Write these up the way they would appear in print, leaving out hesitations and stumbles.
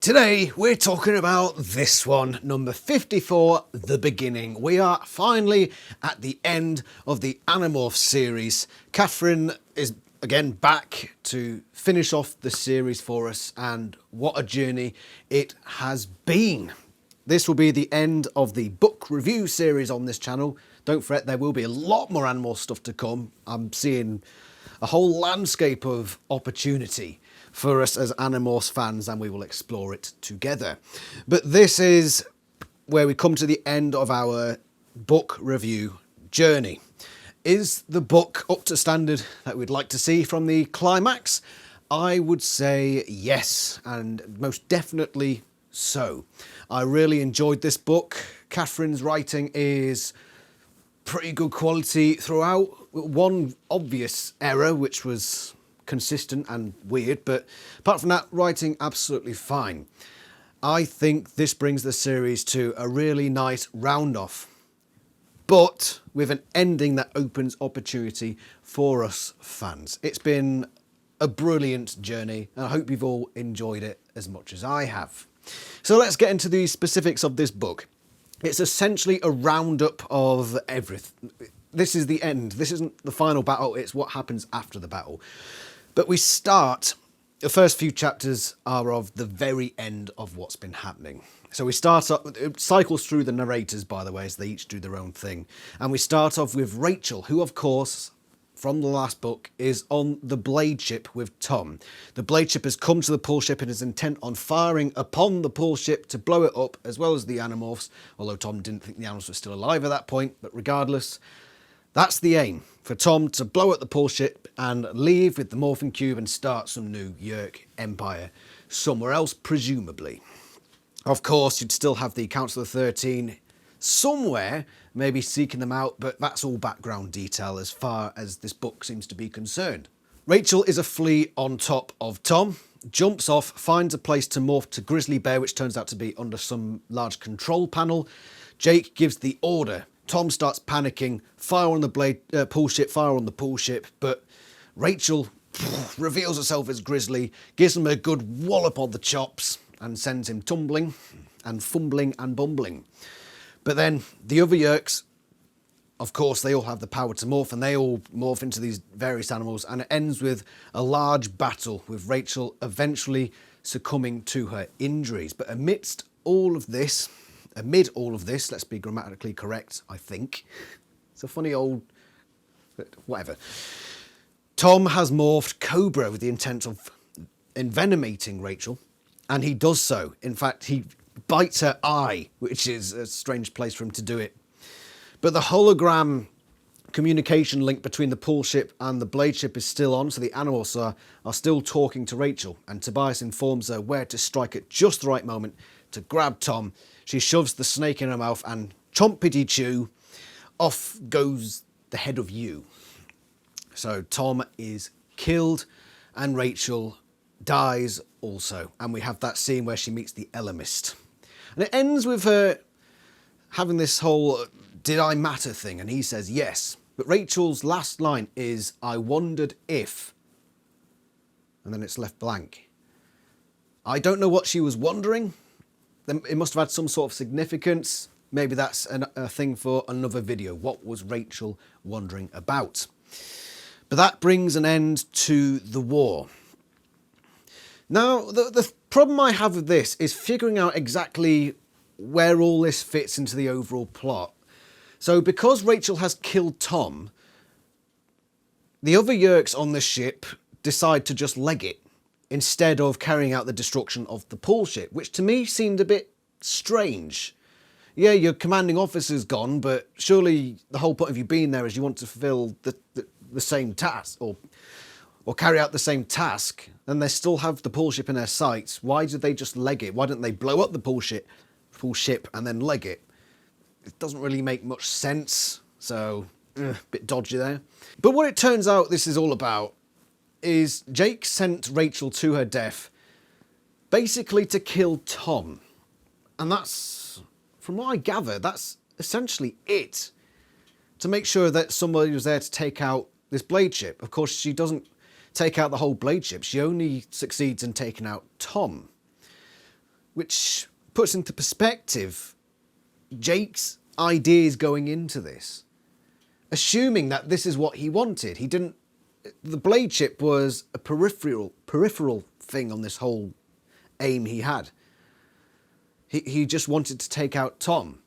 Today we're talking about this one, number 54, The Beginning. We are finally at the end of the Animorphs series. Catherine is again back to finish off the series for us, and what a journey it has been. This will be the end of the book review series on this channel. Don't fret, there will be a lot more Animorphs stuff to come. I'm seeing a whole landscape of opportunity for us as Animorphs fans, and we will explore it together. But this is where we come to the end of our book review journey. Is the book up to standard that we'd like to see from the climax? I would say yes, and most definitely so. I really enjoyed this book. Catherine's writing is pretty good quality throughout. One obvious error, which was consistent and weird, but apart from that, writing absolutely fine. I think this brings the series to a really nice round off, but with an ending that opens opportunity for us fans. It's been a brilliant journey, and I hope you've all enjoyed it as much as I have. So let's get into the specifics of this book. It's essentially a roundup of everything. This is the end. This isn't the final battle, it's what happens after the battle. But we start, the first few chapters are of the very end of what's been happening. So we start up, it cycles through the narrators, by the way, so they each do their own thing. And we start off with Rachel, who of course, from the last book, is on the Blade ship with Tom. The Blade ship has come to the Pole ship and is intent on firing upon the Pole ship to blow it up, as well as the Animorphs, although Tom didn't think the Animorphs were still alive at that point, but regardless, that's the aim, for Tom to blow up the Pole ship and leave with the Morphing Cube and start some new Yeerk empire somewhere else, presumably. Of course, you'd still have the Council of 13 somewhere, maybe seeking them out, but that's all background detail as far as this book seems to be concerned. Rachel is a flea on top of Tom, jumps off, finds a place to morph to Grizzly Bear, which turns out to be under some large control panel. Jake gives the order. Tom starts panicking, fire on the Pole ship, fire on the Pole ship, but Rachel reveals herself as Grizzly, gives him a good wallop on the chops, and sends him tumbling and fumbling and bumbling. But then the other Yeerks, of course, they all have the power to morph, and they all morph into these various animals, and it ends with a large battle with Rachel eventually succumbing to her injuries. But amid all of this, let's be grammatically correct, I think. It's a funny old, whatever. Tom has morphed Cobra with the intent of envenomating Rachel, and he does so. In fact, he bites her eye, which is a strange place for him to do it. But the hologram communication link between the Pole ship and the Blade ship is still on, so the Animorphs are still talking to Rachel, and Tobias informs her where to strike at just the right moment to grab Tom. She shoves the snake in her mouth, and chompity chew, off goes the head of you. So Tom is killed, and Rachel dies also. And we have that scene where she meets the Elemist. And it ends with her having this whole did I matter thing, and he says yes. But Rachel's last line is, I wondered if, and then it's left blank. I don't know what she was wondering. It must have had some sort of significance. Maybe that's a thing for another video. What was Rachel wondering about? But that brings an end to the war. Now, the problem I have with this is figuring out exactly where all this fits into the overall plot. So because Rachel has killed Tom, the other Yeerks on the ship decide to just leg it, instead of carrying out the destruction of the Pole ship, which to me seemed a bit strange. Yeah, your commanding officer's gone, but surely the whole point of you being there is you want to fulfill the same task, or carry out the same task, and they still have the Pole ship in their sights. Why did they just leg it? Why didn't they blow up the Pole ship and then leg it? It doesn't really make much sense, so a bit dodgy there. But what it turns out this is all about is Jake sent Rachel to her death basically to kill Tom. And that's, from what I gather, that's essentially it. To make sure that somebody was there to take out this Blade ship. Of course, she doesn't take out the whole Blade ship. She only succeeds in taking out Tom. which puts into perspective Jake's ideas going into this. Assuming that this is what he wanted. He didn't... The blade chip was a peripheral thing on this whole aim he had. He just wanted to take out Tom.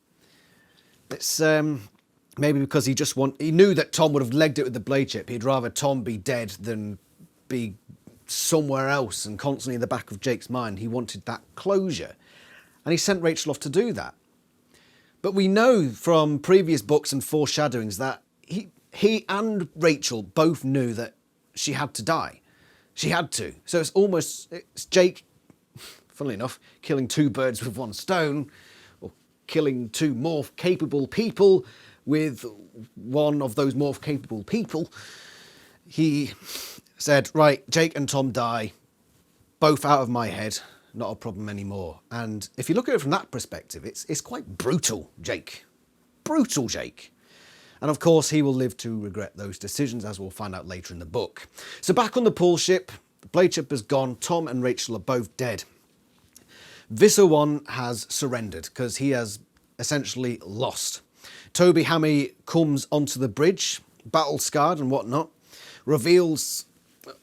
It's maybe because he knew that Tom would have legged it with the blade chip. He'd rather Tom be dead than be somewhere else and constantly in the back of Jake's mind. He wanted that closure. And he sent Rachel off to do that. But we know from previous books and foreshadowings that he and Rachel both knew that she had to die. She had to. So it's Jake, funnily enough, killing two birds with one stone, or killing two morph-capable people with one of those morph-capable people. He said, right, Jake and Tom die, both out of my head, not a problem anymore. And if you look at it from that perspective, it's quite brutal, Jake. Brutal Jake. And of course, he will live to regret those decisions, as we'll find out later in the book. So back on the pool ship, the blade ship has gone, Tom and Rachel are both dead. Visser One has surrendered because he has essentially lost. Toby Hammy comes onto the bridge, battle scarred and whatnot, reveals,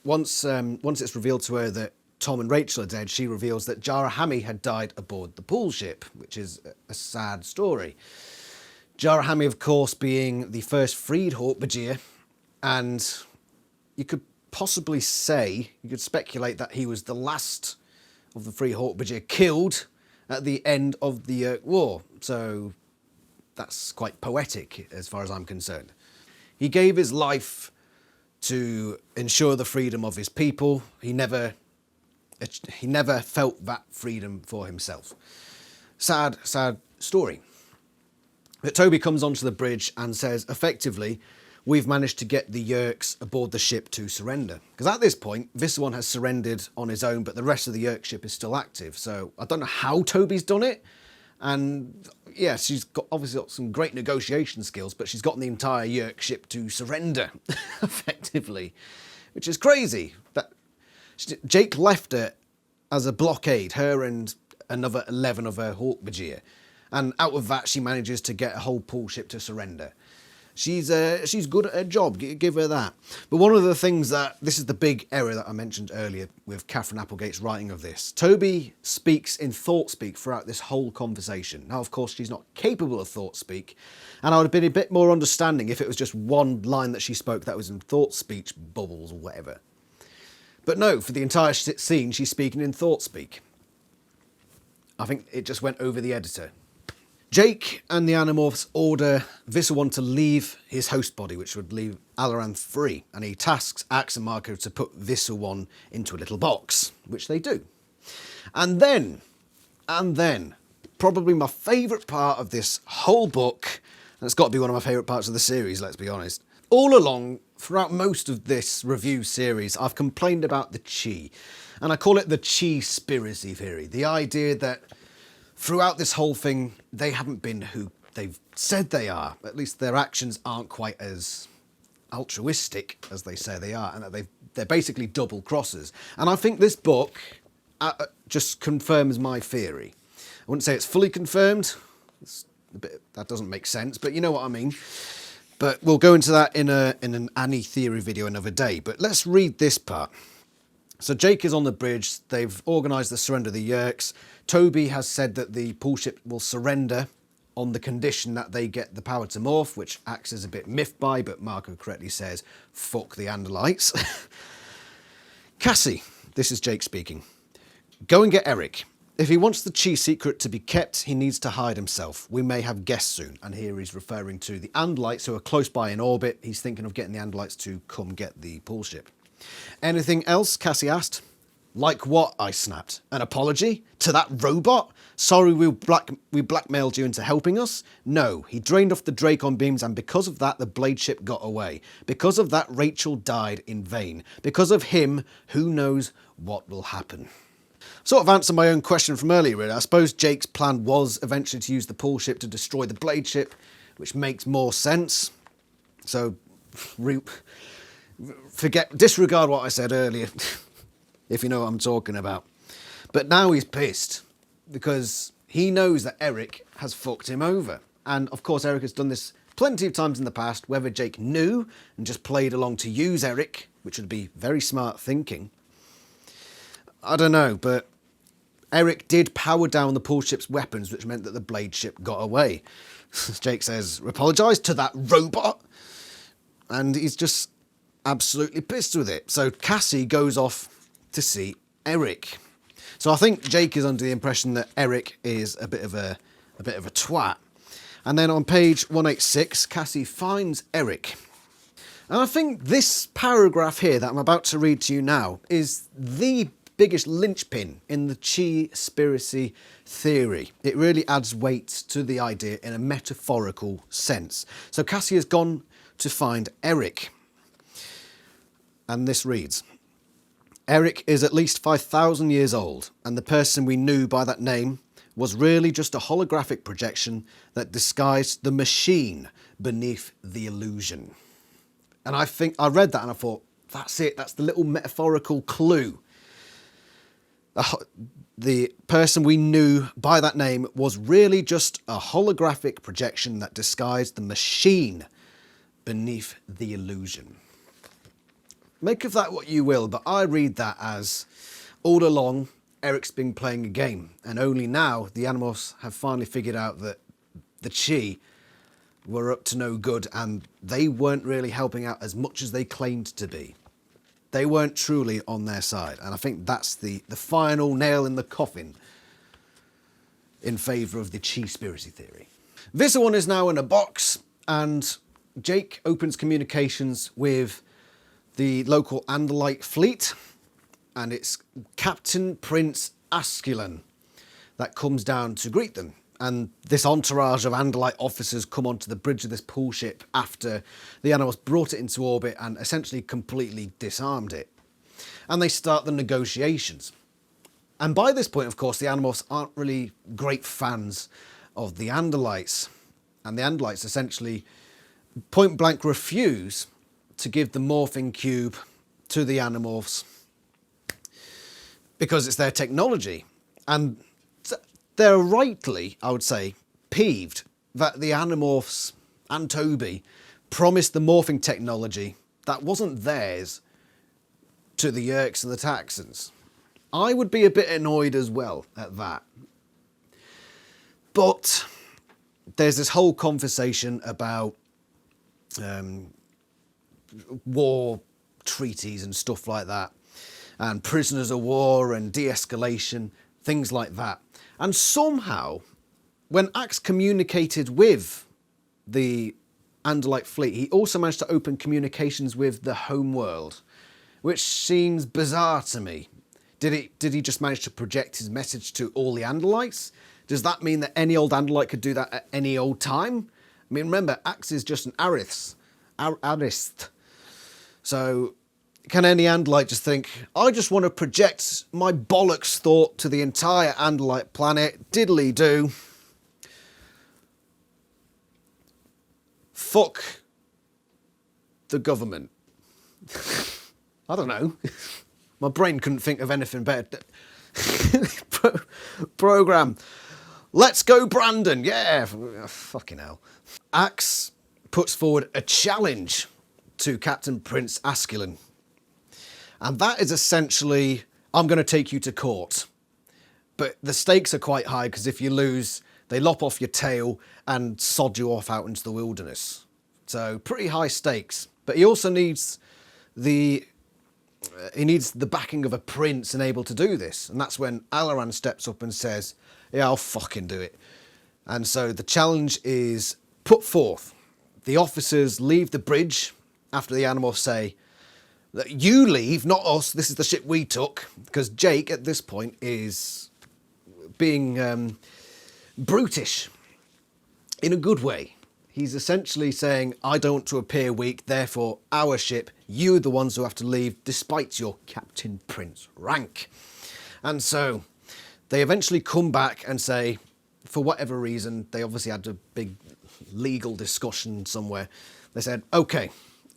once it's revealed to her that Tom and Rachel are dead, she reveals that Jara Hammy had died aboard the pool ship, which is a sad story. Jara Hammy, of course, being the first freed Hawk-Bajir, and you could possibly say, you could speculate that he was the last of the free Hawk-Bajir killed at the end of the war. So that's quite poetic as far as I'm concerned. He gave his life to ensure the freedom of his people. He never felt that freedom for himself. Sad, sad story. But Toby comes onto the bridge and says, effectively, we've managed to get the Yeerks aboard the ship to surrender. Because at this point, Visser One has surrendered on his own, but the rest of the Yeerk ship is still active. So I don't know how Toby's done it. And yeah, she's obviously got some great negotiation skills, but she's gotten the entire Yeerk ship to surrender, effectively. Which is crazy. Jake left her as a blockade, her and another 11 of her Hawk-Bajir. And out of that, she manages to get a whole pool ship to surrender. She's good at her job, give her that. But one of the things this is the big error that I mentioned earlier with Catherine Applegate's writing of this. Toby speaks in thought speak throughout this whole conversation. Now, of course, she's not capable of thought speak, and I would have been a bit more understanding if it was just one line that she spoke that was in thought speech bubbles or whatever. But no, for the entire scene, she's speaking in thought speak. I think it just went over the editor. Jake and the Animorphs order Visser One to leave his host body, which would leave Alaran free, and he tasks Aximili to put Visser One into a little box, which they do. And then, probably my favourite part of this whole book, and it's got to be one of my favourite parts of the series, let's be honest. All along, throughout most of this review series, I've complained about the Chee, and I call it the Chee-spiracy theory, the idea that throughout this whole thing, they haven't been who they've said they are. At least their actions aren't quite as altruistic as they say they are, and that they're basically double crossers. And I think this book just confirms my theory. I wouldn't say it's fully confirmed. That doesn't make sense, but you know what I mean. But we'll go into that in an Annie theory video another day. But let's read this part. So Jake is on the bridge. They've organised the surrender of the Yeerks. Toby has said that the pool ship will surrender on the condition that they get the power to morph, which Axe is a bit miffed by, but Marco correctly says, fuck the Andalites. Cassie, this is Jake speaking. Go and get Eric. If he wants the Chee secret to be kept, he needs to hide himself. We may have guests soon. And here he's referring to the Andalites who are close by in orbit. He's thinking of getting the Andalites to come get the pool ship. Anything else? Cassie asked. Like what? I snapped. An apology? To that robot? Sorry we blackmailed you into helping us? No, he drained off the Dracon beams, and because of that the blade ship got away. Because of that Rachel died in vain. Because of him, who knows what will happen. Sort of answer my own question from earlier, really. I suppose Jake's plan was eventually to use the pool ship to destroy the blade ship, which makes more sense. So, disregard what I said earlier, if you know what I'm talking about. But now he's pissed. because he knows that Eric has fucked him over. And of course, Eric has done this plenty of times in the past. Whether Jake knew and just played along to use Eric, which would be very smart thinking, I don't know, but Eric did power down the pool ship's weapons, which meant that the blade ship got away. Jake says, apologise to that robot. And he's just absolutely pissed with it. So Cassie goes off to see Eric. So I think Jake is under the impression that Eric is a bit of a twat. And then on page 186, Cassie finds Eric. And I think this paragraph here that I'm about to read to you now is the biggest linchpin in the Chee-spiracy theory. It really adds weight to the idea in a metaphorical sense. So Cassie has gone to find Eric. And this reads, Eric is at least 5,000 years old, and the person we knew by that name was really just a holographic projection that disguised the machine beneath the illusion. And I think I read that and I thought, that's it, that's the little metaphorical clue. The person we knew by that name was really just a holographic projection that disguised the machine beneath the illusion. Make of that what you will, but I read that as all along Eric's been playing a game, and only now the Animorphs have finally figured out that the Chee were up to no good and they weren't really helping out as much as they claimed to be. They weren't truly on their side, and I think that's the final nail in the coffin in favour of the Chee-spiracy theory. Visser One is now in a box, and Jake opens communications with the local Andalite fleet, and it's Captain Prince Asculin that comes down to greet them. And this entourage of Andalite officers come onto the bridge of this pool ship after the Animorphs brought it into orbit and essentially completely disarmed it. And they start the negotiations. And by this point, of course, the Animorphs aren't really great fans of the Andalites. And the Andalites essentially point blank refuse to give the morphing cube to the Animorphs because it's their technology. And they're rightly, I would say, peeved that the Animorphs and Toby promised the morphing technology that wasn't theirs to the Yeerks and the Taxxons. I would be a bit annoyed as well at that. But there's this whole conversation about war treaties and stuff like that, and prisoners of war and de-escalation, things like that. And somehow, when Axe communicated with the Andalite fleet, he also managed to open communications with the homeworld, which seems bizarre to me. Did he just manage to project his message to all the Andalites? Does that mean that any old Andalite could do that at any old time? I mean, remember, Axe is just an arist. So can any Andalite just think, I just want to project my bollocks thought to the entire Andalite planet, diddly-do. Fuck the government. I don't know. My brain couldn't think of anything better. Program. Let's go, Brandon. Yeah. Fucking hell. Axe puts forward a challenge to Captain Prince Asculin. And that is essentially, I'm going to take you to court. But the stakes are quite high because if you lose, they lop off your tail and sod you off out into the wilderness. So pretty high stakes. But he also needs the backing of a prince and able to do this. And that's when Alaran steps up and says, yeah, I'll fucking do it. And so the challenge is put forth. The officers leave the bridge after the Animorphs say, that you leave, not us, this is the ship we took. Because Jake, at this point, is being brutish in a good way. He's essentially saying, I don't want to appear weak, therefore our ship, you are the ones who have to leave despite your Captain Prince rank. And so they eventually come back and say, for whatever reason, they obviously had a big legal discussion somewhere. They said, okay,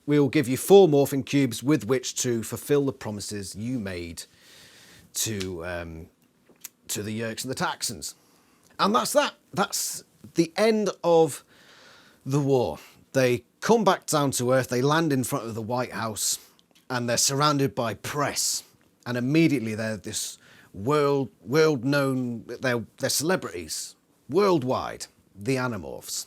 we will give you 4 morphing cubes with which to fulfill the promises you made to to the Yerks and the Taxons. And that's that. That's the end of the war. They come back down to Earth, they land in front of the White House, and they're surrounded by press. And immediately they're this world-known, they're celebrities, worldwide, the Animorphs.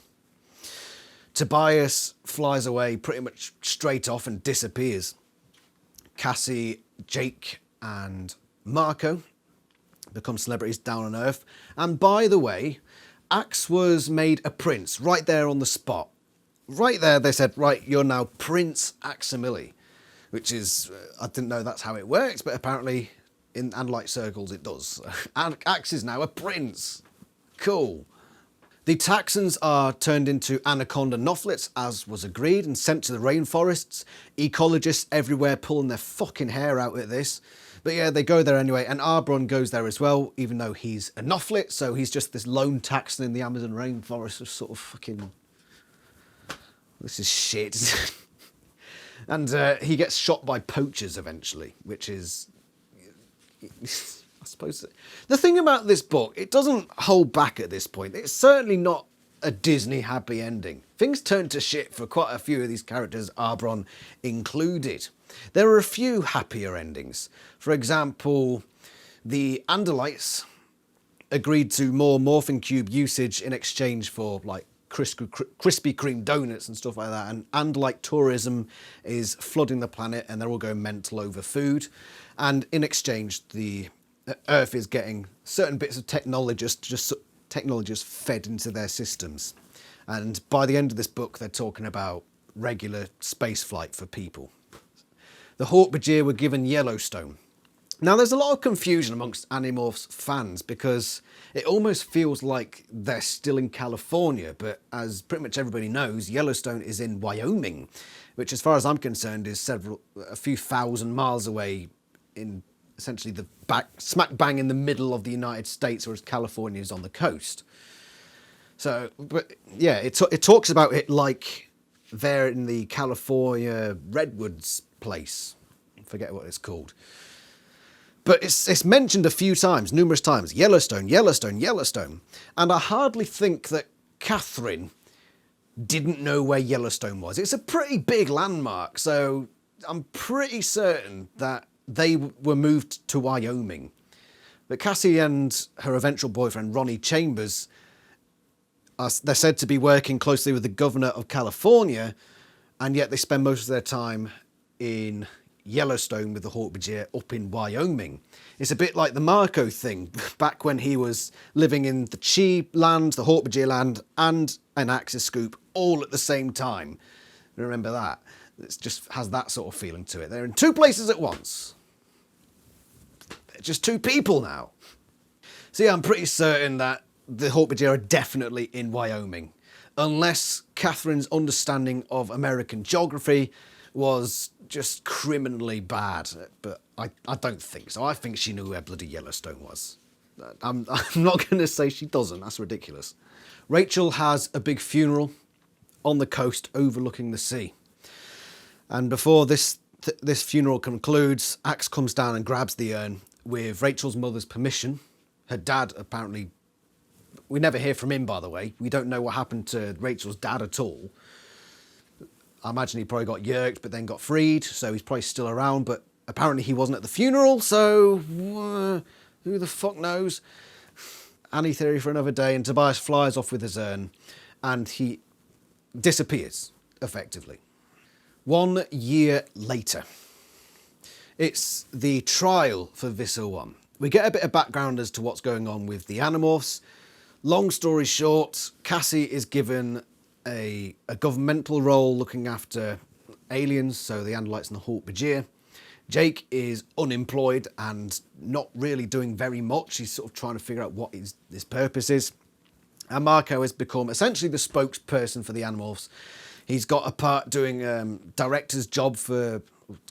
Tobias flies away pretty much straight off and disappears. Cassie, Jake, and Marco become celebrities down on Earth. And by the way, Axe was made a prince right there on the spot. Right there, they said, right, you're now Prince Aximili, which is, I didn't know that's how it works, but apparently in Andalite circles it does. And Axe is now a prince. Cool. The Taxons are turned into anaconda nothlets, as was agreed, and sent to the rainforests. Ecologists everywhere pulling their fucking hair out at this. But yeah, they go there anyway, and Arbron goes there as well, even though he's a nothlet, so he's just this lone Taxon in the Amazon rainforest, just sort of fucking... This is shit. And he gets shot by poachers eventually, which is... I suppose... The thing about this book, it doesn't hold back at this point. It's certainly not a Disney happy ending. Things turn to shit for quite a few of these characters, Arbron included. There are a few happier endings. For example, the Andalites agreed to more Morphing Cube usage in exchange for, like, Krispy Kreme donuts and stuff like that, and Andalite tourism is flooding the planet and they're all going mental over food, and in exchange the Earth is getting certain bits of technologists fed into their systems. And by the end of this book they're talking about regular space flight for people. The Hork-Bajir were given Yellowstone. Now, there's a lot of confusion amongst Animorphs fans because it almost feels like they're still in California, but as pretty much everybody knows, Yellowstone is in Wyoming, which as far as I'm concerned is a few thousand miles away, in essentially the smack bang in the middle of the United States, whereas California is on the coast. So, but yeah, it talks about it like they're in the California Redwoods place. I forget what it's called. But it's mentioned a few times, numerous times. Yellowstone, Yellowstone, Yellowstone. And I hardly think that Catherine didn't know where Yellowstone was. It's a pretty big landmark, so I'm pretty certain that they were moved to Wyoming. But Cassie and her eventual boyfriend, Ronnie Chambers, they're said to be working closely with the governor of California, and yet they spend most of their time in Yellowstone with the Hork-Bajir up in Wyoming. It's a bit like the Marco thing, back when he was living in the Chee land, the Hork-Bajir land, and an Axis scoop all at the same time. Remember that? It just has that sort of feeling to it. They're in two places at once. They're just two people now. So yeah, I'm pretty certain that the Hork-Bajir are definitely in Wyoming, unless Catherine's understanding of American geography was just criminally bad, but I don't think so. I think she knew where bloody Yellowstone was. I'm not going to say she doesn't, that's ridiculous. Rachel has a big funeral on the coast overlooking the sea. And before this funeral concludes, Axe comes down and grabs the urn with Rachel's mother's permission. Her dad apparently... We never hear from him, by the way. We don't know what happened to Rachel's dad at all. I imagine he probably got yerked but then got freed, so he's probably still around, but apparently he wasn't at the funeral, so who the fuck knows? Any theory for another day, and Tobias flies off with his urn and he disappears, effectively. 1 year later. It's the trial for Visser One. We get a bit of background as to what's going on with the Animorphs. Long story short, Cassie is given a governmental role looking after aliens, so the Andalites and the Hork-Bajir. Jake is unemployed and not really doing very much. He's sort of trying to figure out what his purpose is. And Marco has become essentially the spokesperson for the Animorphs. He's got a part doing director's job for,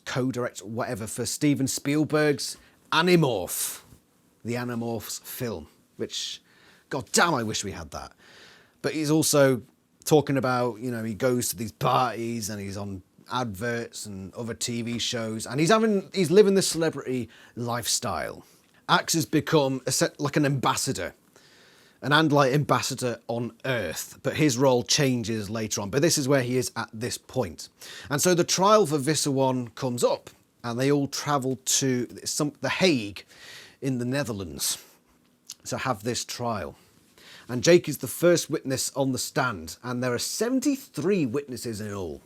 co-director, whatever, for Steven Spielberg's Animorph, the Animorphs film, which, god damn, I wish we had that. But he's also talking about, you know, he goes to these parties and he's on adverts and other TV shows, and he's living this celebrity lifestyle. Axe has become like an ambassador, an Andalite ambassador on Earth, but his role changes later on. But this is where he is at this point. And so the trial for Visser One comes up, and they all travel to The Hague in the Netherlands to have this trial. And Jake is the first witness on the stand, and there are 73 witnesses in all.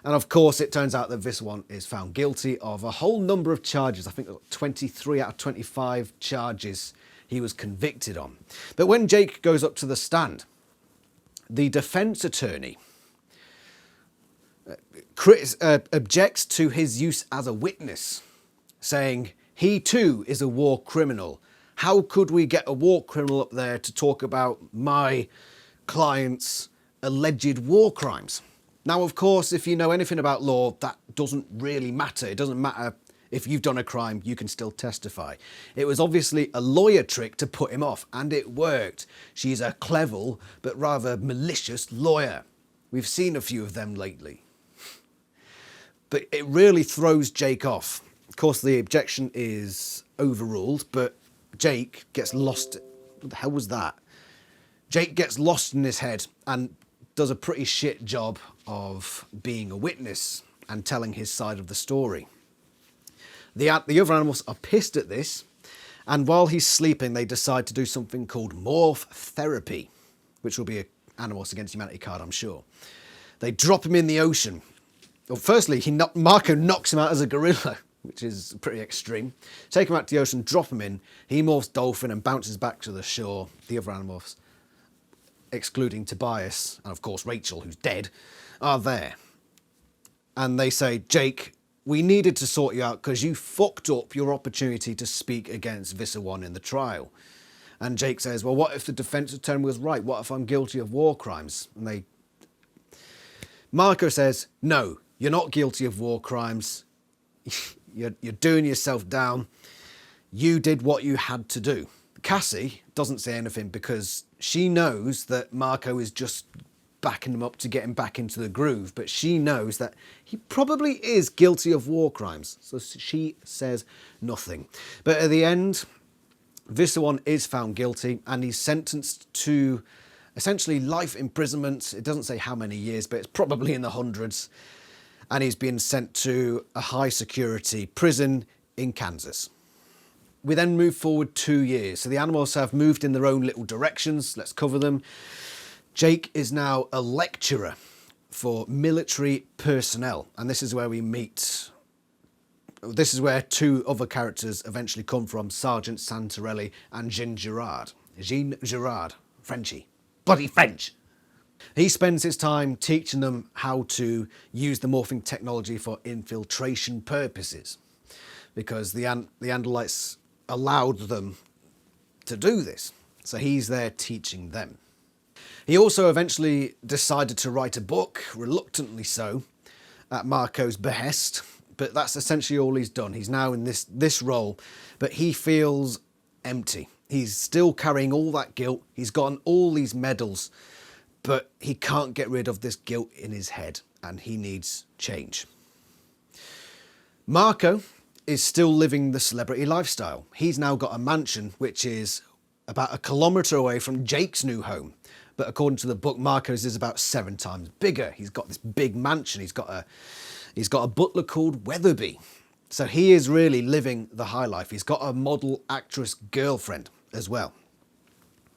And of course, it turns out that Visser One is found guilty of a whole number of charges. I think 23 out of 25 charges he was convicted on. But when Jake goes up to the stand, the defence attorney objects to his use as a witness, saying he too is a war criminal. How could we get a war criminal up there to talk about my client's alleged war crimes? Now, of course, if you know anything about law, that doesn't really matter. It doesn't matter if you've done a crime, you can still testify. It was obviously a lawyer trick to put him off, and it worked. She's a clever but rather malicious lawyer. We've seen a few of them lately. But it really throws Jake off. Of course, the objection is overruled, but Jake gets lost. What the hell was that? Jake gets lost in his head and does a pretty shit job of being a witness and telling his side of the story. The other animals are pissed at this, and while he's sleeping, they decide to do something called morph therapy, which will be an Animorphs Against Humanity card, I'm sure. They drop him in the ocean. Well, firstly, Marco knocks him out as a gorilla, which is pretty extreme. Take him out to the ocean, drop him in. He morphs dolphin and bounces back to the shore. The other Animorphs, excluding Tobias, and of course Rachel, who's dead, are there. And they say, Jake, we needed to sort you out because you fucked up your opportunity to speak against Visser One in the trial. And Jake says, well, what if the defence attorney was right? What if I'm guilty of war crimes? And Marco says, no, you're not guilty of war crimes. You're doing yourself down. You did what you had to do. Cassie doesn't say anything because she knows that Marco is just backing him up to get him back into the groove, but she knows that he probably is guilty of war crimes, so she says nothing. But at the end, Visser One is found guilty and he's sentenced to essentially life imprisonment. It doesn't say how many years, but it's probably in the hundreds, and he's been sent to a high security prison in Kansas. We then move forward 2 years. So the animals have moved in their own little directions. Let's cover them. Jake is now a lecturer for military personnel. And this is where we meet. This is where two other characters eventually come from, Sergeant Santarelli and Jean Girard. Jean Girard, Frenchy. Bloody French! He spends his time teaching them how to use the morphing technology for infiltration purposes, because the Andalites allowed them to do this. So he's there teaching them. He also eventually decided to write a book, reluctantly so, at Marco's behest, but that's essentially all he's done. He's now in this role, but he feels empty. He's still carrying all that guilt. He's gotten all these medals, but he can't get rid of this guilt in his head, and he needs change. Marco is still living the celebrity lifestyle. He's now got a mansion which is about 1 kilometre away from Jake's new home. But according to the book, Marco's is about 7 times bigger. He's got this big mansion. He's got a butler called Weatherby. So he is really living the high life. He's got a model actress girlfriend as well.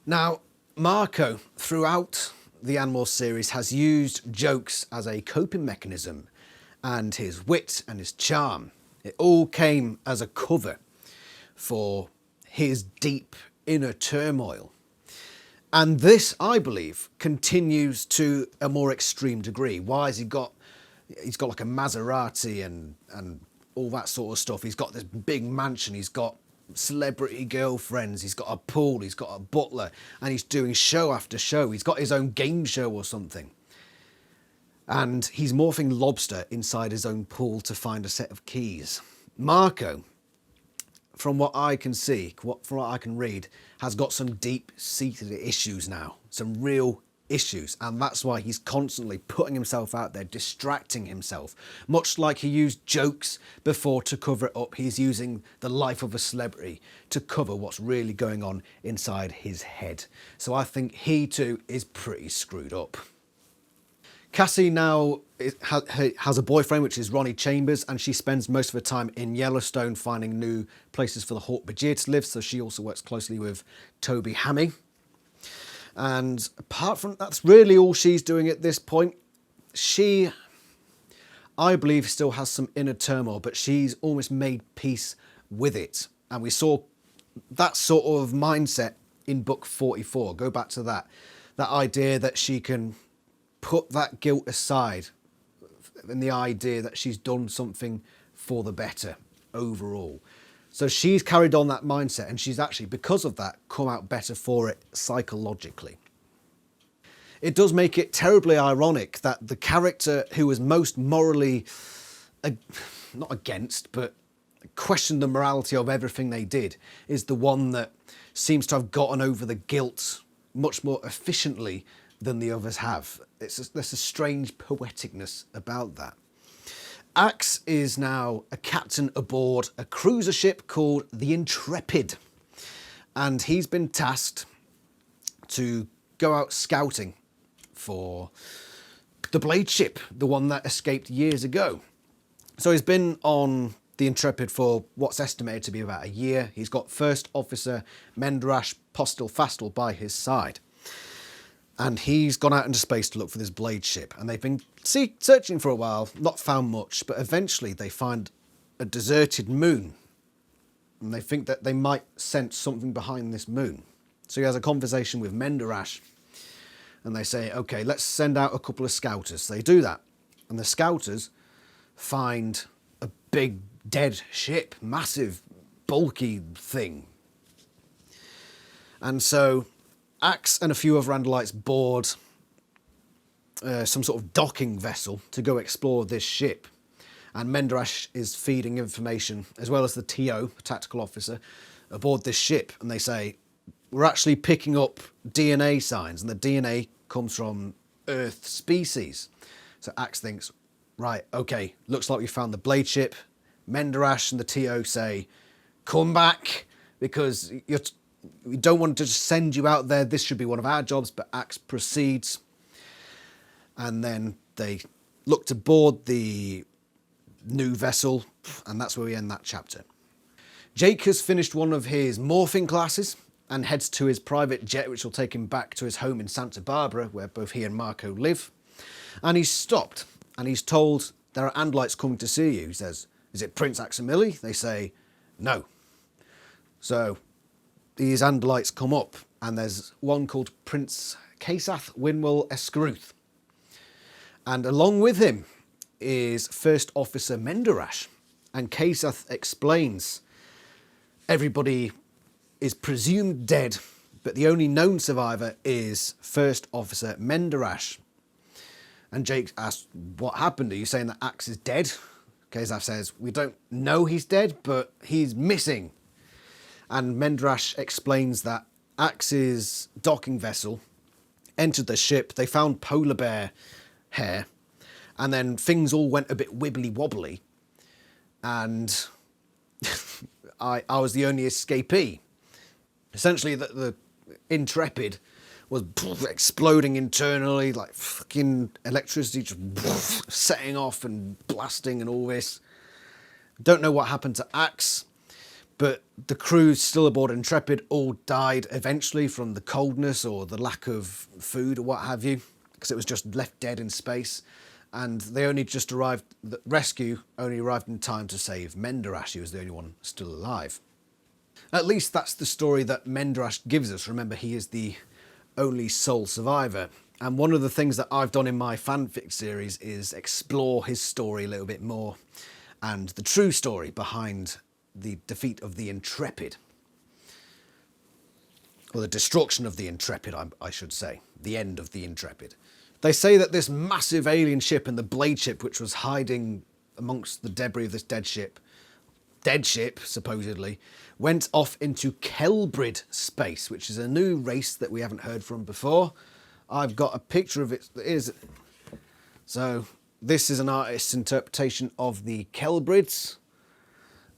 Now, Marco, throughout the Animorphs series, has used jokes as a coping mechanism, and his wit and his charm. It all came as a cover for his deep inner turmoil. And this, I believe, continues to a more extreme degree. Why has he's got like a Maserati and all that sort of stuff. He's got this big mansion. He's got celebrity girlfriends. He's got a pool. He's got a butler. And he's doing show after show. He's got his own game show or something. And he's morphing lobster inside his own pool to find a set of keys. Marco, from what I can see, from what I can read, has got some deep-seated issues now. Some real issues, and that's why he's constantly putting himself out there, distracting himself. Much like he used jokes before to cover it up, he's using the life of a celebrity to cover what's really going on inside his head. So I think he too is pretty screwed up. Cassie now has a boyfriend, which is Ronnie Chambers, and she spends most of her time in Yellowstone finding new places for the Hawk-Bajir to live, so she also works closely with Toby Hammy. And apart from that's really all she's doing at this point. She, I believe, still has some inner turmoil, but she's almost made peace with it. And we saw that sort of mindset in book 44. Go back to that idea that she can put that guilt aside, and the idea that she's done something for the better overall. So she's carried on that mindset, and she's actually, because of that, come out better for it psychologically. It does make it terribly ironic that the character who was most morally, not against, but questioned the morality of everything they did, is the one that seems to have gotten over the guilt much more efficiently than the others have. There's a strange poeticness about that. Axe is now a captain aboard a cruiser ship called the Intrepid, and he's been tasked to go out scouting for the Blade ship, the one that escaped years ago. So he's been on the Intrepid for what's estimated to be about a year. He's got First Officer Mendrash Postil Fastil by his side. And he's gone out into space to look for this Blade ship. And they've been searching for a while, not found much, but eventually they find a deserted moon. And they think that they might sense something behind this moon. So he has a conversation with Mendrash. And they say, okay, let's send out a couple of scouters. So they do that. And the scouters find a big dead ship, massive, bulky thing. And so Axe and a few other Andalites board some sort of docking vessel to go explore this ship. And Mendrash is feeding information, as well as the TO, tactical officer, aboard this ship. And they say, we're actually picking up DNA signs, and the DNA comes from Earth species. So Axe thinks, right, okay, looks like we found the Blade ship. Mendrash and the TO say, come back, because we don't want to just send you out there. This should be one of our jobs. But Axe proceeds. And then they look to board the new vessel. And that's where we end that chapter. Jake has finished one of his morphing classes and heads to his private jet, which will take him back to his home in Santa Barbara, where both he and Marco live. And he's stopped. And he's told, there are Andalites coming to see you. He says, is it Prince Aximili? They say, no. So these Andalites come up, and there's one called Prince Kasath Winwell Escaruth. And along with him is First Officer Mendrash. And Kasath explains everybody is presumed dead, but the only known survivor is First Officer Mendrash. And Jake asks, what happened? Are you saying that Axe is dead? Kasath says, we don't know he's dead, but he's missing. And Mendrash explains that Axe's docking vessel entered the ship. They found polar bear hair, and then things all went a bit wibbly wobbly. And I was the only escapee. Essentially, the Intrepid was exploding internally, like fucking electricity just setting off and blasting and all this. Don't know what happened to Axe. But the crew still aboard Intrepid all died eventually from the coldness or the lack of food or what have you, because it was just left dead in space. And they only just arrived, the rescue only arrived in time to save Mendrash, who was the only one still alive. At least that's the story that Mendrash gives us. Remember, he is the only sole survivor. And one of the things that I've done in my fanfic series is explore his story a little bit more, and the true story behind the defeat of the Intrepid. Or the destruction of the Intrepid, I should say. The end of the Intrepid. They say that this massive alien ship and the Blade ship, which was hiding amongst the debris of this dead ship, supposedly, went off into Kelbrid space, which is a new race that we haven't heard from before. I've got a picture of it that is. So this is an artist's interpretation of the Kelbrids.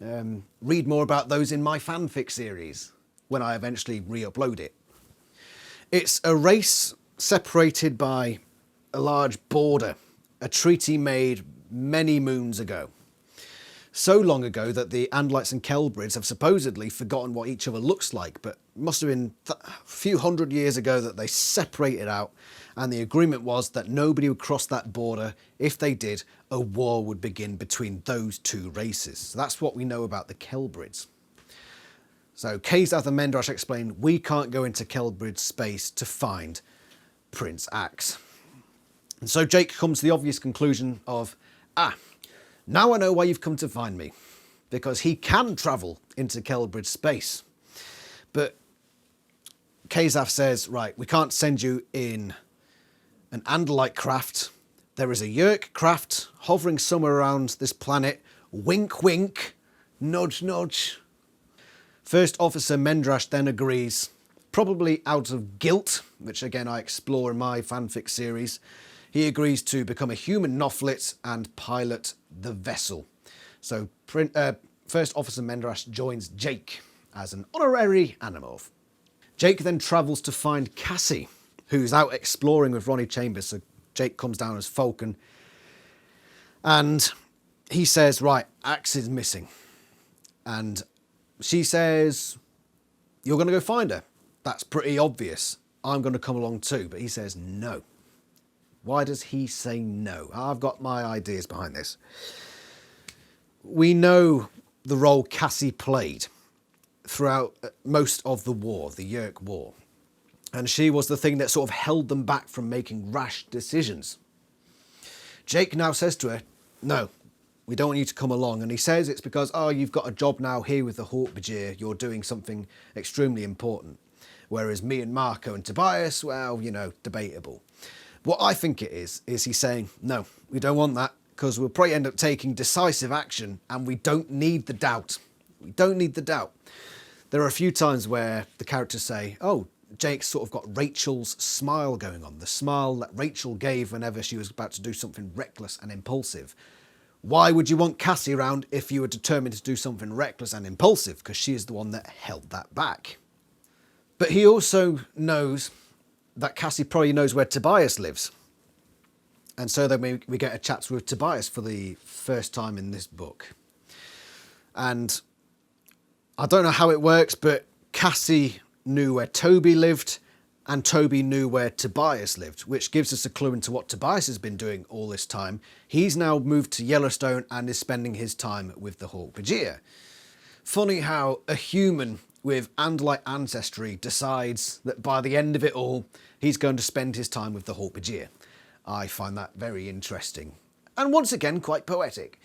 Read more about those in my fanfic series when I eventually re-upload it. It's a race separated by a large border, a treaty made many moons ago. So long ago that the Andalites and Kelbrids have supposedly forgotten what each other looks like, but it must have been a few hundred years ago that they separated out, and the agreement was that nobody would cross that border. If they did, a war would begin between those two races. So that's what we know about the Kelbrids. So Kazath and Mendrash explain, we can't go into Kelbrid space to find Prince Axe. And so Jake comes to the obvious conclusion of, now I know why you've come to find me, because he can travel into Kelbrid space. But Kazath says, right, we can't send you in an Andalite craft. There is a Yerk craft hovering somewhere around this planet. Wink, wink, nudge, nudge. First Officer Mendrash then agrees, probably out of guilt, which again I explore in my fanfic series. He agrees to become a human Nothlit and pilot the vessel. So First Officer Mendrash joins Jake as an honorary Animorph. Jake then travels to find Cassie, who's out exploring with Ronnie Chambers. So Jake comes down as Falcon. And he says, right, Axe is missing. And she says, you're going to go find her. That's pretty obvious. I'm going to come along too. But he says no. Why does he say no? I've got my ideas behind this. We know the role Cassie played throughout most of the war, the Yerk War. And she was the thing that sort of held them back from making rash decisions. Jake now says to her, no, we don't want you to come along. And he says it's because, you've got a job now here with the Hawkbajir. You're doing something extremely important. Whereas me and Marco and Tobias, well, debatable. What I think it is he's saying, no, we don't want that, because we'll probably end up taking decisive action, and we don't need the doubt. We don't need the doubt. There are a few times where the characters say, Jake's sort of got Rachel's smile going on, the smile that Rachel gave whenever she was about to do something reckless and impulsive. Why would you want Cassie around if you were determined to do something reckless and impulsive? Because she is the one that held that back. But he also knows that Cassie probably knows where Tobias lives. And so then we get a chat with Tobias for the first time in this book. And I don't know how it works, but Cassie knew where Toby lived, and Toby knew where Tobias lived, which gives us a clue into what Tobias has been doing all this time. He's now moved to Yellowstone and is spending his time with the Hawkbajir. Funny how a human with Andalite ancestry decides that by the end of it all, he's going to spend his time with the Hawkbajir. I find that very interesting. And once again, quite poetic.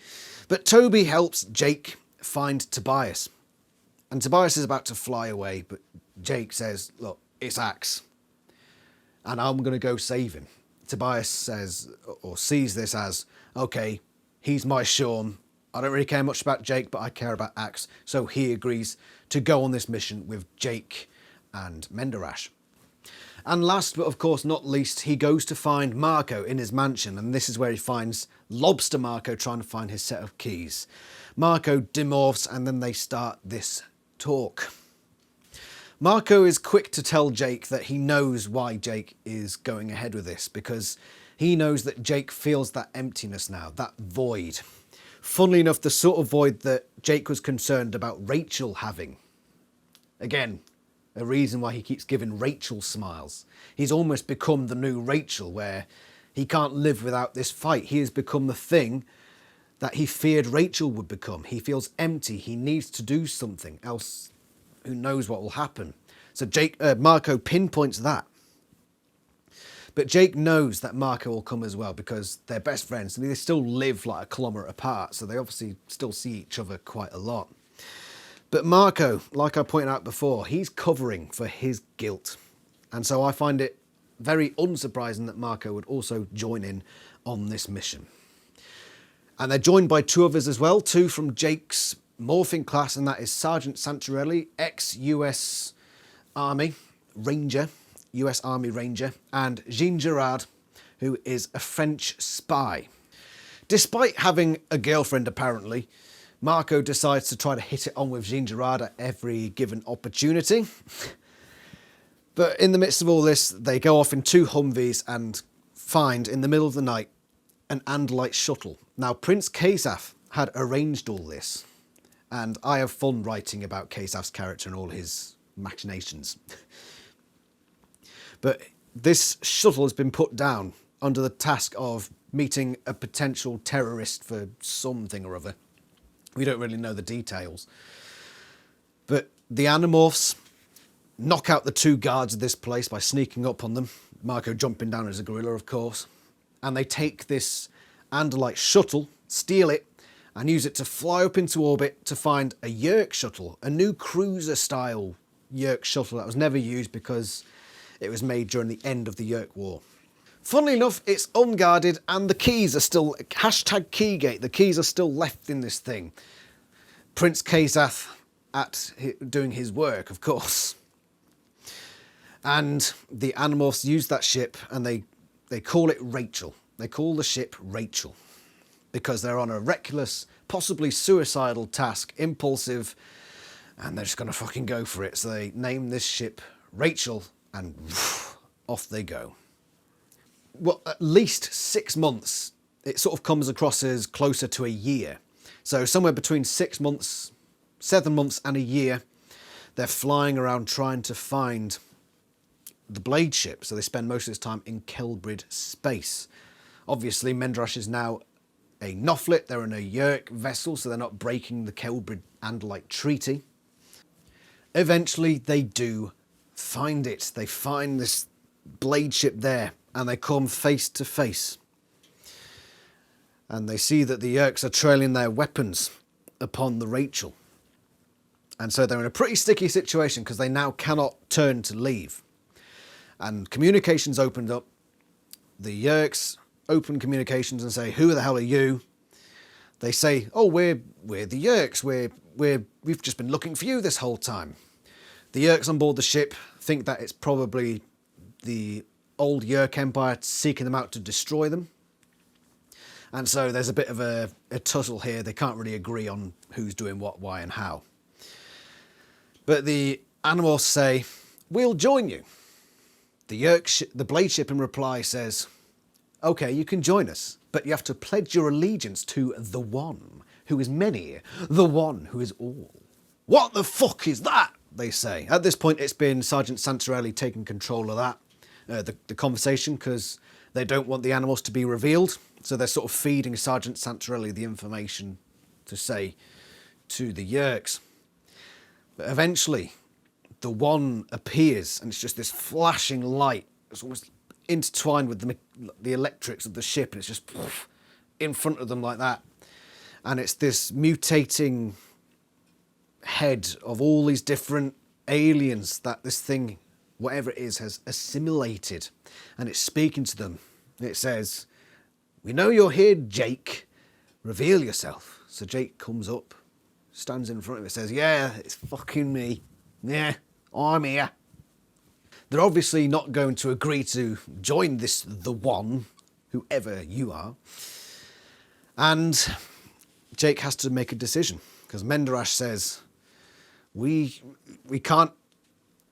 But Toby helps Jake find Tobias. And Tobias is about to fly away, but Jake says, look, it's Axe. And I'm going to go save him. Tobias says, or sees this as, okay, he's my Sean. I don't really care much about Jake, but I care about Axe. So he agrees to go on this mission with Jake and Mendrash. And last, but of course not least, he goes to find Marco in his mansion. And this is where he finds Lobster Marco trying to find his set of keys. Marco demorphs, and then they start this talk. Marco is quick to tell Jake that he knows why Jake is going ahead with this, because he knows that Jake feels that emptiness now, that void. Funnily enough, the sort of void that Jake was concerned about Rachel having. Again, a reason why he keeps giving Rachel smiles. He's almost become the new Rachel, where he can't live without this fight. He has become the thing that he feared Rachel would become. He feels empty. He needs to do something, else who knows what will happen. So Marco pinpoints that. But Jake knows that Marco will come as well, because they're best friends and they still live like a kilometre apart. So they obviously still see each other quite a lot. But Marco, like I pointed out before, he's covering for his guilt. And so I find it very unsurprising that Marco would also join in on this mission. And they're joined by two others as well, two from Jake's morphing class, and that is Sergeant Santorelli, ex-US Army Ranger, US Army Ranger, and Jean Girard, who is a French spy. Despite having a girlfriend apparently, Marco decides to try to hit it on with Jean Girard at every given opportunity. But in the midst of all this, they go off in 2 Humvees and find, in the middle of the night, an Andalite shuttle. Now, Prince Kesaf had arranged all this, and I have fun writing about Kesaf's character and all his machinations. But this shuttle has been put down under the task of meeting a potential terrorist for something or other. We don't really know the details. But the Animorphs knock out the 2 guards of this place by sneaking up on them. Marco jumping down as a gorilla, of course. And they take this Andalite shuttle, steal it, and use it to fly up into orbit to find a Yerk shuttle, a new cruiser-style Yerk shuttle that was never used because it was made during the end of the Yerk War. Funnily enough, it's unguarded and the keys are still, #Keygate, the keys are still left in this thing. Prince Kesaf at doing his work, of course. And the Animorphs use that ship and they call it Rachel. They call the ship Rachel because they're on a reckless, possibly suicidal task, impulsive, and they're just going to fucking go for it. So they name this ship Rachel and off they go. Well, at least 6 months. It sort of comes across as closer to a year. So somewhere between 6 months, 7 months and a year, they're flying around trying to find the blade ship. So they spend most of this time in Kelbrid space. Obviously, Mendrash is now a Noflit. They're in a Yerk vessel, so they're not breaking the Kelbrid Andalite Treaty. Eventually, they do find it. They find this blade ship there, and they come face to face. And they see that the Yerks are trailing their weapons upon the Rachel. And so they're in a pretty sticky situation because they now cannot turn to leave. And communications opened up. The Yerks open communications and say, "Who the hell are you?" They say, "Oh, we're the Yerks. We've just been looking for you this whole time." The Yerks on board the ship think that it's probably the old Yerk Empire seeking them out to destroy them. And so there's a bit of a tussle here. They can't really agree on who's doing what, why, and how. But the Animorphs say, "We'll join you." The blade ship in reply says, "Okay, you can join us, but you have to pledge your allegiance to the One, who is many, the One who is all." "What the fuck is that?" they say. At this point, it's been Sergeant Santarelli taking control of that, the conversation, because they don't want the Animorphs to be revealed. So they're sort of feeding Sergeant Santarelli the information to say to the Yerks. But eventually, the One appears, and it's just this flashing light. It's almost intertwined with the electrics of the ship, and it's just in front of them like that. And it's this mutating head of all these different aliens that this thing, whatever it is, has assimilated. And it's speaking to them. It says, "We know you're here, Jake. Reveal yourself." So Jake comes up, stands in front of it, says, "Yeah, it's fucking me. Yeah, I'm here." They're obviously not going to agree to join the One, whoever you are. And Jake has to make a decision, because Mendrash says, we can't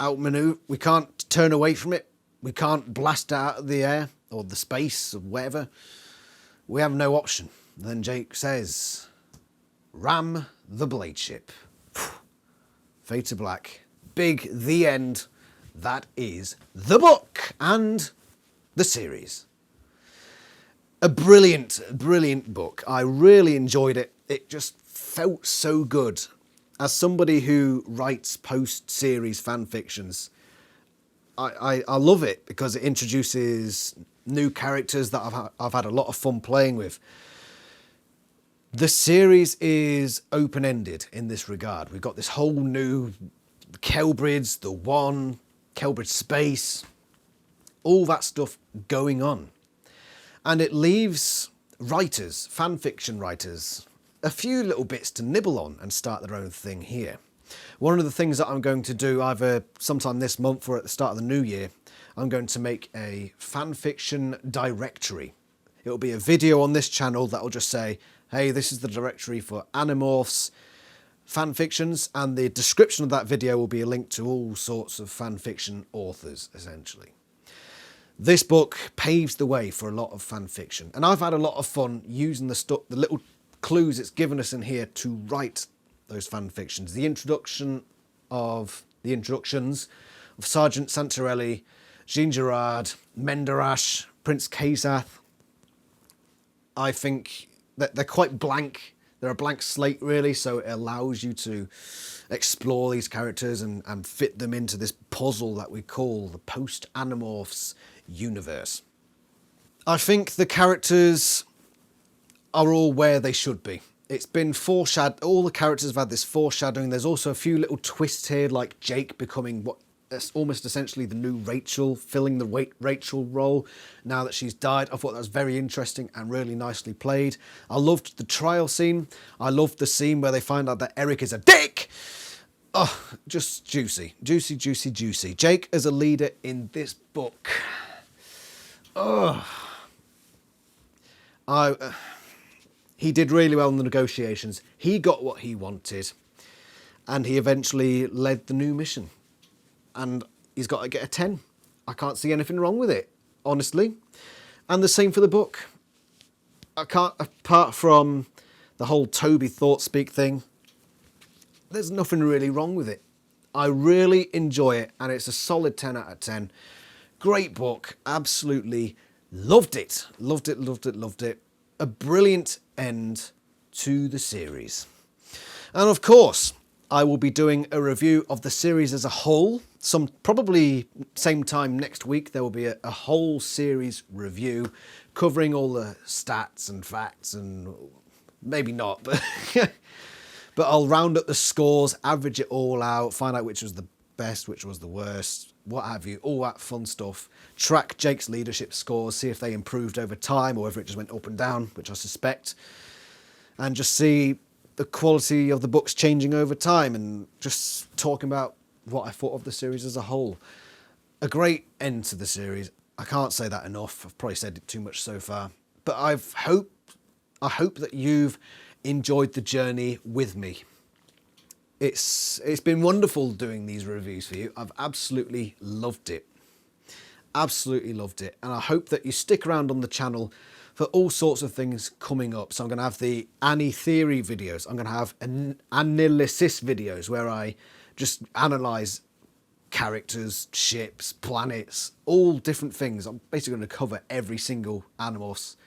outmaneuver, we can't turn away from it, we can't blast out of the air, or the space, or whatever. We have no option. Then Jake says, "Ram the blade ship." Fade to black. Big, the end. That is the book and the series. A brilliant, brilliant book. I really enjoyed it. It just felt so good. As somebody who writes post-series fan fictions, I love it because it introduces new characters that I've had a lot of fun playing with. The series is open-ended in this regard. We've got this whole new Kelbrids, the One, Kelbrid space, all that stuff going on. And it leaves writers, fan fiction writers, a few little bits to nibble on and start their own thing here. One of the things that I'm going to do either sometime this month or at the start of the new year, I'm going to make a fanfiction directory. It will be a video on this channel that will just say, hey, this is the directory for Animorphs fanfictions, and the description of that video will be a link to all sorts of fanfiction authors, essentially. This book paves the way for a lot of fanfiction, and I've had a lot of fun using the little clues it's given us in here to write those fanfictions. The introductions of Sergeant Santarelli, Jean Girard, Mendarash, Prince Kazath. I think that they're quite blank. They're a blank slate, really, so it allows you to explore these characters and fit them into this puzzle that we call the post-Animorphs universe. I think the characters are all where they should be. It's been foreshadowed. All the characters have had this foreshadowing. There's also a few little twists here, like Jake becoming that's almost essentially the new Rachel, filling the Rachel role now that she's died. I thought that was very interesting and really nicely played. I loved the trial scene. I loved the scene where they find out that Eric is a dick. Oh, just juicy, juicy, juicy, juicy. Jake as a leader in this book. Oh, he did really well in the negotiations. He got what he wanted, and he eventually led the new mission. And he's got to get a 10. I can't see anything wrong with it, honestly. And the same for the book. Apart from the whole Toby Thought-Speak thing, there's nothing really wrong with it. I really enjoy it, and it's a solid 10 out of 10. Great book, absolutely loved it. Loved it, loved it, loved it. A brilliant end to the series. And of course, I will be doing a review of the series as a whole. Probably same time next week, there will be a whole series review covering all the stats and facts, and maybe not, but but I'll round up the scores, average it all out, find out which was the best, which was the worst, what have you, all that fun stuff. Track Jake's leadership scores, see if they improved over time or whether it just went up and down, which I suspect, and just see the quality of the books changing over time, and just talking about what I thought of the series as a whole. A great end to the series. I can't say that enough. I've probably said it too much so far, but I hope that you've enjoyed the journey with me. It's been wonderful doing these reviews for you. I've absolutely loved it. Absolutely loved it. And I hope that you stick around on the channel for all sorts of things coming up. So I'm going to have the Annie Theory videos. I'm going to have analysis videos where I just analyse characters, ships, planets, all different things. I'm basically going to cover every single Animorphs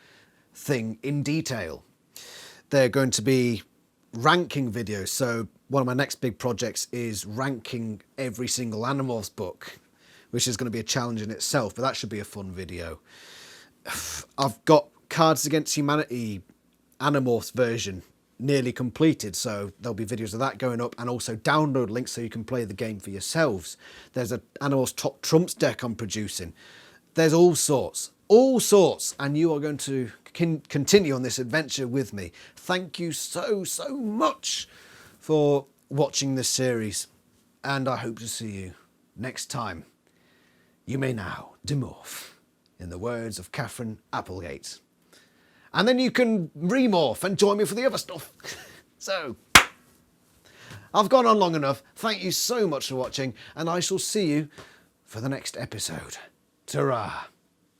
thing in detail. They're going to be ranking videos. So one of my next big projects is ranking every single Animorphs book, which is going to be a challenge in itself, but that should be a fun video. I've got Cards Against Humanity Animorphs version nearly completed, so there'll be videos of that going up, and also download links so you can play the game for yourselves. There's a Animorphs Top Trumps deck I'm producing. There's all sorts, and you are going to continue on this adventure with me. Thank you so much for watching this series, and I hope to see you next time. You may now demorph, in the words of Catherine Applegate. And then you can remorph and join me for the other stuff. So, I've gone on long enough. Thank you so much for watching, and I shall see you for the next episode. Ta-ra.